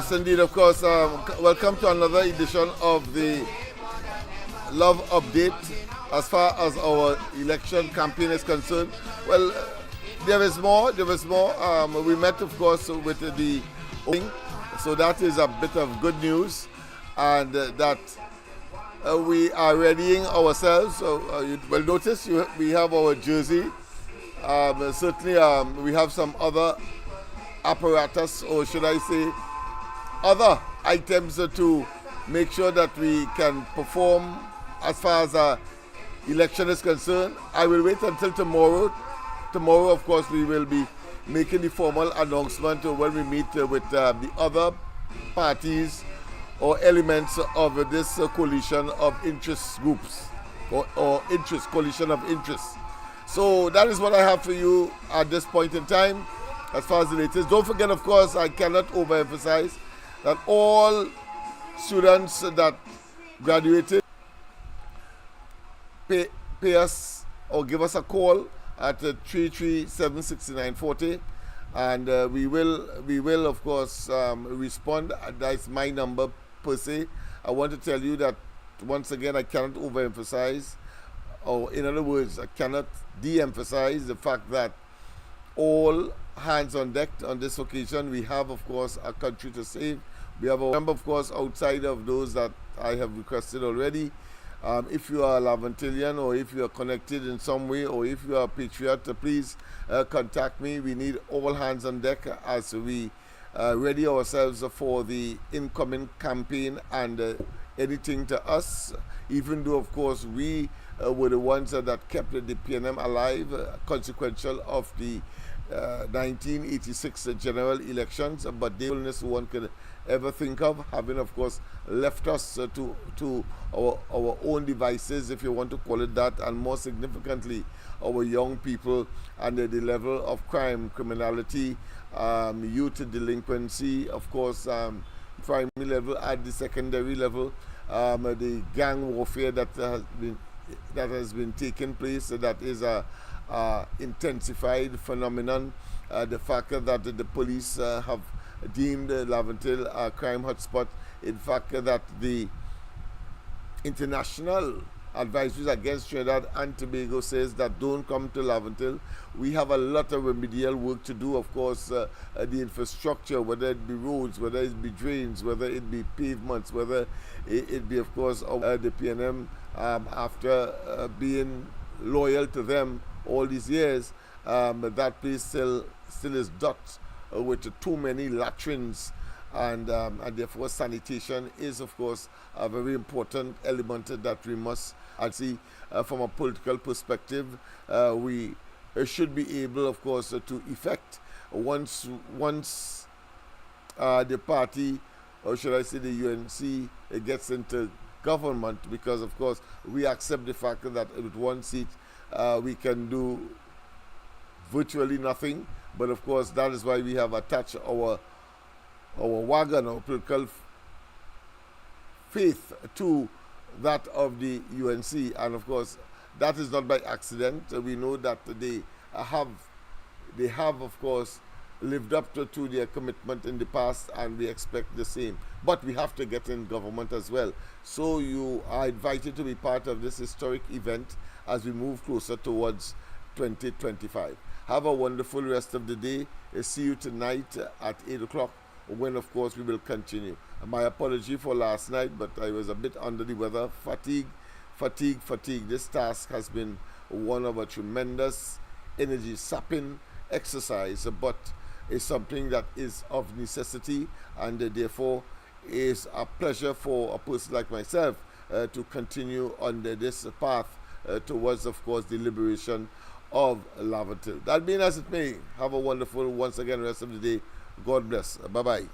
Yes, indeed, of course. Welcome to another edition of the Love Update. As far as our election campaign is concerned, well, there is more. We met, of course, with the opening, so that is a bit of good news, and that we are readying ourselves. So you will notice we have our jersey. Certainly, we have some other apparatus, or should I say, other items to make sure that we can perform as far as election is concerned. I will wait until tomorrow. Tomorrow, of course, we will be making the formal announcement when we meet with the other parties or elements of this coalition of interest groups or coalition of interests. So that is what I have for you at this point in time as far as the latest. Don't forget, of course, I cannot overemphasize that all students that graduated pay us or give us a call at 337-6940, and we will of course respond. That's my number per se. I want to tell you that once again, I cannot overemphasize, or in other words, I cannot de-emphasize the fact that all hands on deck on this occasion. We have, of course, a country to save. We have a number, of course, outside of those that I have requested already. If you are a Lavantillian, or if you are connected in some way, or if you are a patriot, please contact me. We need all hands on deck as we ready ourselves for the incoming campaign and anything to us, even though, of course, we were the ones that kept the PNM alive, consequential of the 1986 general elections, but the illness one could ever think of, having, of course, left us to our own devices, if you want to call it that, and more significantly, our young people and the level of crime, criminality, youth delinquency, of course, primary level at the secondary level, the gang warfare that has been taking place, that is a intensified phenomenon. The fact that the police have deemed Laventille a crime hotspot. In fact, that the international advisories against Trinidad and Tobago says that don't come to Laventille. We have a lot of remedial work to do, of course, the infrastructure, whether it be roads, whether it be drains, whether it be pavements, whether it be, of course, the PNM, after being loyal to them all these years, that place still is dot with too many latrines, and therefore sanitation is, of course, a very important element that we must see from a political perspective. We should be able, of course, to effect once the party, or should I say the UNC, gets into government, because, of course, we accept the fact that with one seat we can do virtually nothing. But of course, that is why we have attached our wagon, our political faith to that of the UNC, and of course, that is not by accident. We know that they have, of course, lived up to their commitment in the past, and we expect the same. But we have to get in government as well. So you are invited to be part of this historic event as we move closer towards 2025. Have a wonderful rest of the day. See you tonight at 8 o'clock, when, of course, we will continue. My apology for last night, but I was a bit under the weather. Fatigue. This task has been one of a tremendous energy-sapping exercise, but it's something that is of necessity, and therefore is a pleasure for a person like myself to continue on this path towards, of course, the liberation of Laventille. That being as it may, have a wonderful, once again, rest of the day. God bless. Bye-bye.